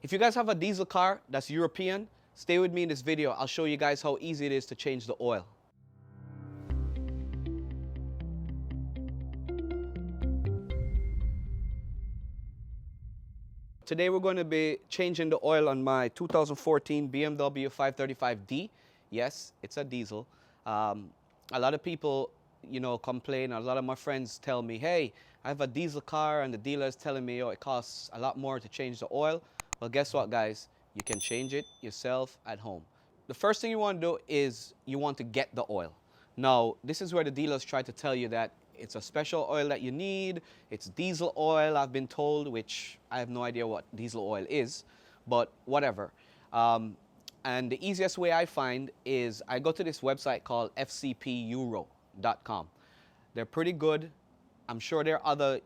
If you guys have a diesel car that's European, stay with me in this video. I'll show you guys how easy it is to change the oil. Today we're going to be changing the oil on my 2014 BMW 535D. Yes, it's a diesel. A lot of people, complain. A lot of my friends tell me, hey, I have a diesel car and the dealer is telling me, oh, it costs a lot more to change the oil. Well, guess what, guys? You can change it yourself at home. The first thing you want to do is you want to get the oil. Now, this is where the dealers try to tell you that it's a special oil that you need. It's diesel oil, I've been told, which I have no idea what diesel oil is, but whatever. And the easiest way I find is I go to this website called fcpeuro.com. They're pretty good. I'm sure there are other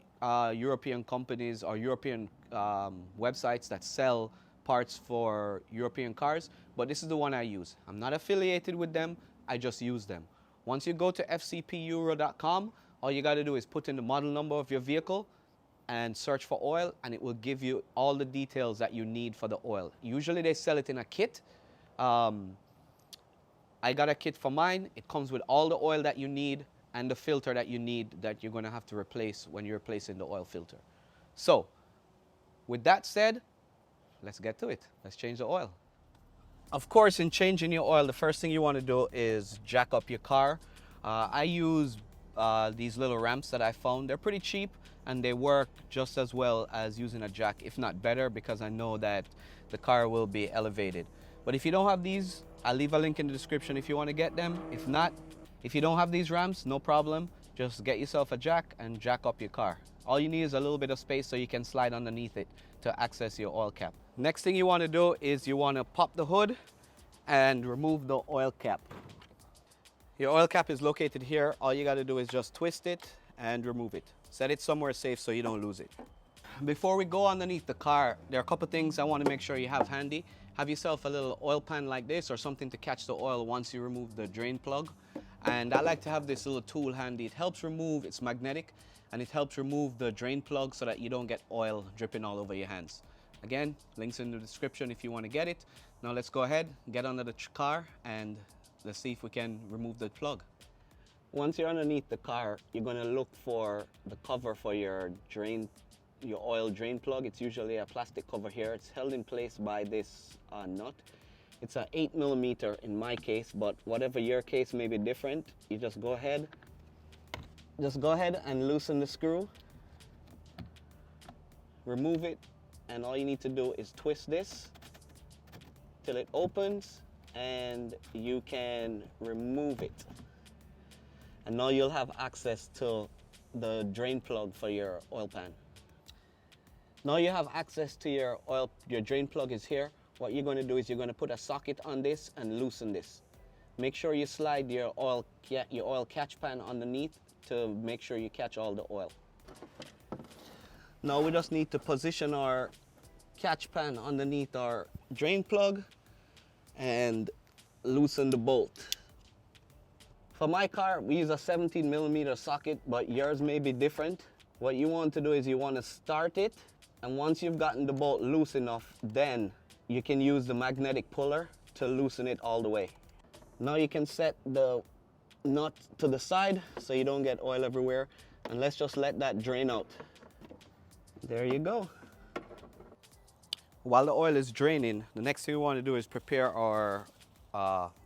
European companies or European websites that sell parts for European cars, but this is the one I use. I'm not affiliated with them, I just use them. Once you go to fcpeuro.com, all you got to do is put in the model number of your vehicle and search for oil, and it will give you all the details that you need for the oil. Usually they sell it in a kit. I got a kit for mine. It comes with all the oil that you need and the filter that you need that you're going to have to replace when you're replacing the oil filter. So, with that said, let's get to it. Let's change the oil. Of course, in changing your oil, the first thing you want to do is jack up your car. I use these little ramps that I found. They're pretty cheap and they work just as well as using a jack, if not better, because I know that the car will be elevated. But if you don't have these, I'll leave a link in the description if you want to get them. If not, if you don't have these ramps, no problem. Just get yourself a jack and jack up your car. All you need is a little bit of space so you can slide underneath it to access your oil cap. Next thing you want to do is you want to pop the hood and remove the oil cap. Your oil cap is located here. All you got to do is just twist it and remove it. Set it somewhere safe so you don't lose it. Before we go underneath the car, there are a couple things I want to make sure you have handy. Have yourself a little oil pan like this or something to catch the oil once you remove the drain plug. And I like to have this little tool handy. It helps remove, it's magnetic, and it helps remove the drain plug so that you don't get oil dripping all over your hands. Again, links in the description if you want to get it. Now let's go ahead, get under the car, and let's see if we can remove the plug. Once you're underneath the car, you're going to look for the cover for your oil drain plug. It's usually a plastic cover here. It's held in place by this nut. It's a 8mm in my case, but whatever your case may be different, you just go ahead and loosen the screw, remove it, and all you need to do is twist this till it opens and you can remove it. And now you'll have access to the drain plug for your oil pan. Now you have access to your drain plug is here. What you're going to do is you're going to put a socket on this and loosen this. Make sure you slide your oil catch pan underneath to make sure you catch all the oil. Now we just need to position our catch pan underneath our drain plug and loosen the bolt. For my car, we use a 17mm socket, but yours may be different. What you want to do is you want to start it, and once you've gotten the bolt loose enough, then you can use the magnetic puller to loosen it all the way. Now you can set the nut to the side so you don't get oil everywhere, and let's just let that drain out. There you go. While the oil is draining, the next thing we want to do is prepare our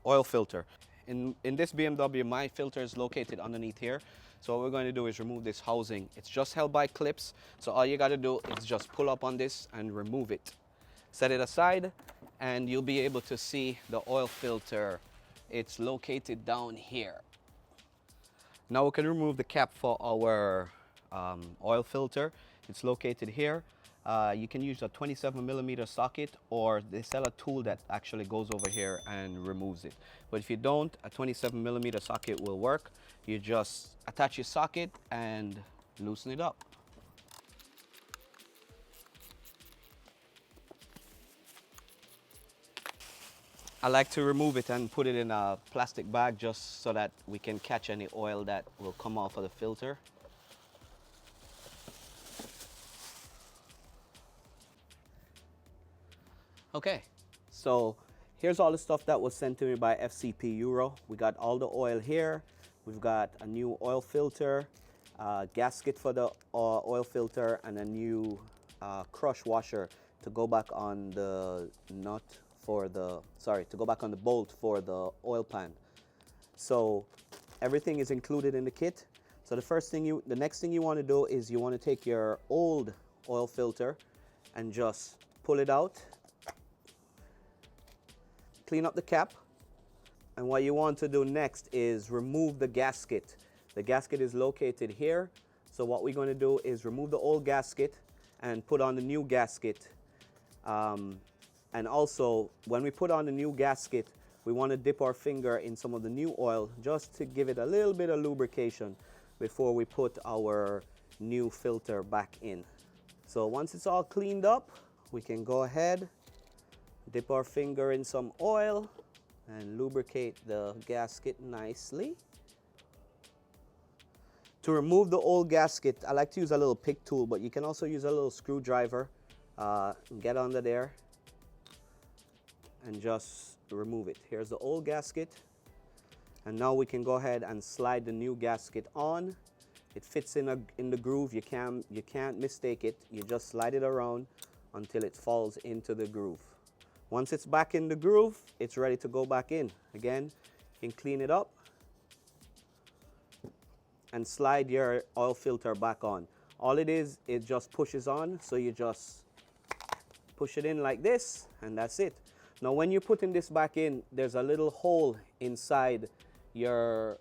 oil filter. In this BMW, my filter is located underneath here. So what we're going to do is remove this housing. It's just held by clips, so all you got to do is just pull up on this and remove it. Set it aside and you'll be able to see the oil filter. It's located down here. Now we can remove the cap for our oil filter. It's located here. You can use a 27mm socket, or they sell a tool that actually goes over here and removes it. But if you don't, a 27mm socket will work. You just attach your socket and loosen it up. I like to remove it and put it in a plastic bag just so that we can catch any oil that will come off of the filter. Okay, so here's all the stuff that was sent to me by FCP Euro. We got all the oil here. We've got a new oil filter, gasket for the oil filter, and a new crush washer to go back on the nut for the, to go back on the bolt for the oil pan. So everything is included in the kit. So the next thing you want to do is you want to take your old oil filter and just pull it out, clean up the cap, and what you want to do next is remove the gasket. The gasket is located here. So what we're going to do is remove the old gasket and put on the new gasket. And also, when we put on the new gasket, we want to dip our finger in some of the new oil just to give it a little bit of lubrication before we put our new filter back in. So once it's all cleaned up, we can go ahead, dip our finger in some oil and lubricate the gasket nicely. To remove the old gasket, I like to use a little pick tool, but you can also use a little screwdriver. Get under there and just remove it. Here's the old gasket. And now we can go ahead and slide the new gasket on. It fits in the groove. You can't mistake it. You just slide it around until it falls into the groove. Once it's back in the groove, it's ready to go back in. Again, you can clean it up and slide your oil filter back on. All it is, it just pushes on, so you just push it in like this, and that's it. Now when you're putting this back in, there's a little hole inside your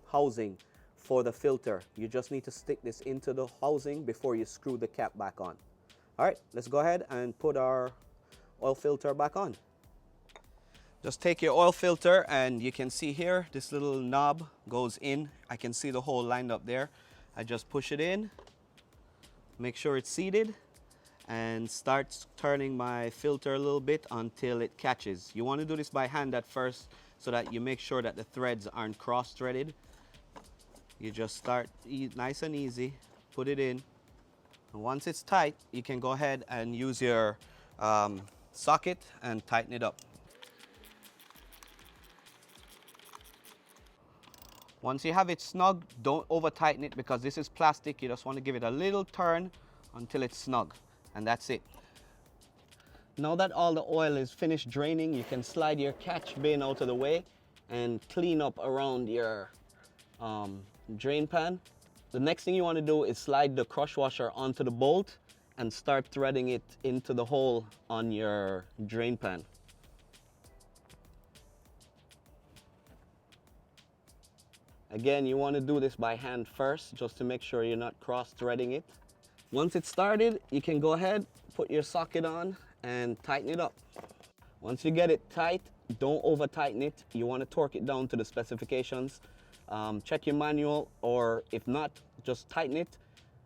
housing for the filter. You just need to stick this into the housing before you screw the cap back on. All right, let's go ahead and put our oil filter back on. Just take your oil filter, and you can see here, this little knob goes in. I can see the hole lined up there. I just push it in, make sure it's seated, and start turning my filter a little bit until it catches. You want to do this by hand at first so that you make sure that the threads aren't cross-threaded. You just start nice and easy, put it in. And once it's tight, you can go ahead and use your socket and tighten it up. Once you have it snug, don't over tighten it because this is plastic. You just want to give it a little turn until it's snug, and that's it. Now that all the oil is finished draining, you can slide your catch bin out of the way and clean up around your drain pan. The next thing you want to do is slide the crush washer onto the bolt and start threading it into the hole on your drain pan. Again, you want to do this by hand first just to make sure you're not cross-threading it. Once it's started, you can go ahead, put your socket on and tighten it up. Once you get it tight, don't over tighten it. You want to torque it down to the specifications. Check your manual, or if not, just tighten it,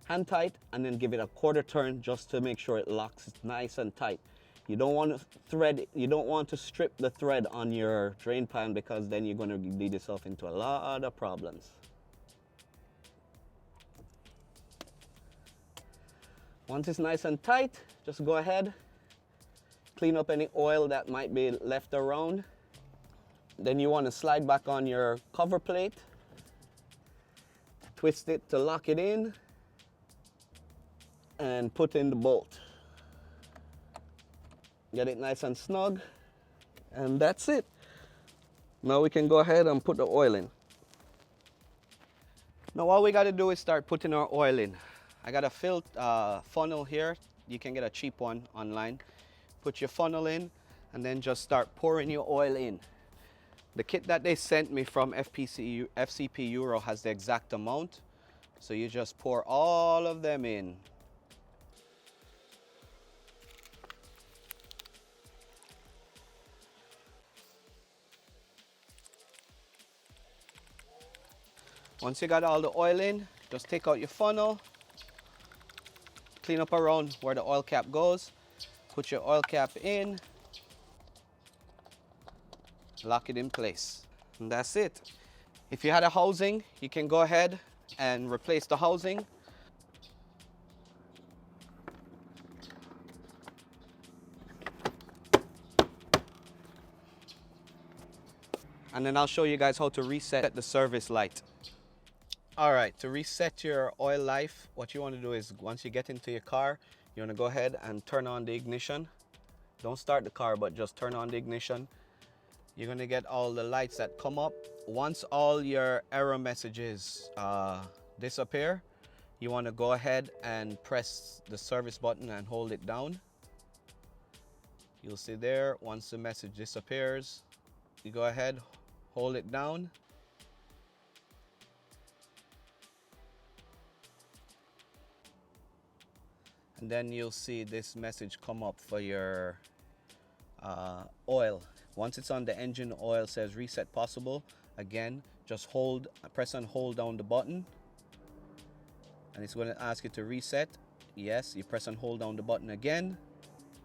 hand tight, and then give it a quarter turn just to make sure it locks nice and tight. You don't want to strip the thread on your drain pan because then you're going to lead yourself into a lot of problems. Once it's nice and tight, just go ahead, clean up any oil that might be left around. Then you want to slide back on your cover plate, twist it to lock it in, and put in the bolt. Get it nice and snug, and that's it. Now we can go ahead and put the oil in. Now all we got to do is start putting our oil in. I got a funnel here. You can get a cheap one online. Put your funnel in and then just start pouring your oil in. The kit that they sent me from FCP Euro has the exact amount. So you just pour all of them in. Once you got all the oil in, just take out your funnel, clean up around where the oil cap goes, put your oil cap in, lock it in place, and that's it. If you had a housing, you can go ahead and replace the housing. and then I'll show you guys how to reset the service light. All right, to reset your oil life, what you want to do is once you get into your car, you want to go ahead and turn on the ignition. Don't start the car, but just turn on the ignition. You're going to get all the lights that come up. Once all your error messages disappear, you want to go ahead and press the service button and hold it down. You'll see there, once the message disappears, you go ahead, hold it down. And then you'll see this message come up for your oil. Once it's on the engine, oil says reset possible. Again, just press and hold down the button. And it's going to ask you to reset. Yes, you press and hold down the button again.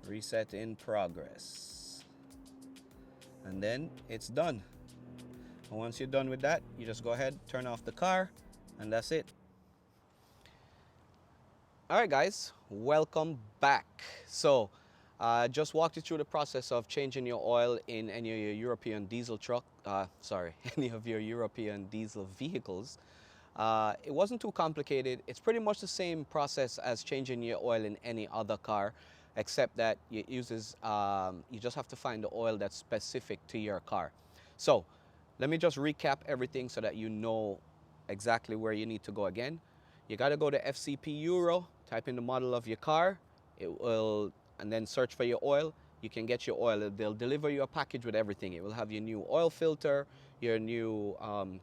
Reset in progress. And then it's done. And once you're done with that, you just go ahead, turn off the car, and that's it. All right, guys, welcome back. So just walked you through the process of changing your oil in any of your European diesel any of your European diesel vehicles. It wasn't too complicated. It's pretty much the same process as changing your oil in any other car, except that it uses, you just have to find the oil that's specific to your car. So let me just recap everything so that you know exactly where you need to go again. You got to go to FCP Euro, type in the model of your car, and then search for your oil. You can get your oil. They'll deliver you a package with everything. It will have your new oil filter, your new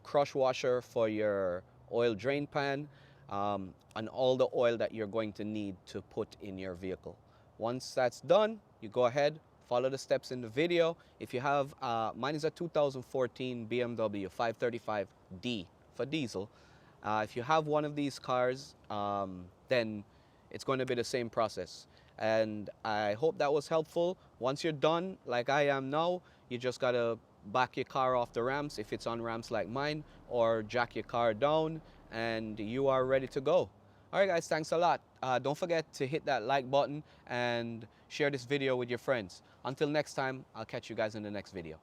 crush washer for your oil drain pan, and all the oil that you're going to need to put in your vehicle. Once that's done, you go ahead, follow the steps in the video. If you have, mine is a 2014 BMW 535D for diesel. If you have one of these cars, then it's going to be the same process. And I hope that was helpful. Once you're done, like I am now, you just got to back your car off the ramps if it's on ramps like mine, or jack your car down, and you are ready to go. All right, guys, thanks a lot. Don't forget to hit that like button and share this video with your friends. Until next time, I'll catch you guys in the next video.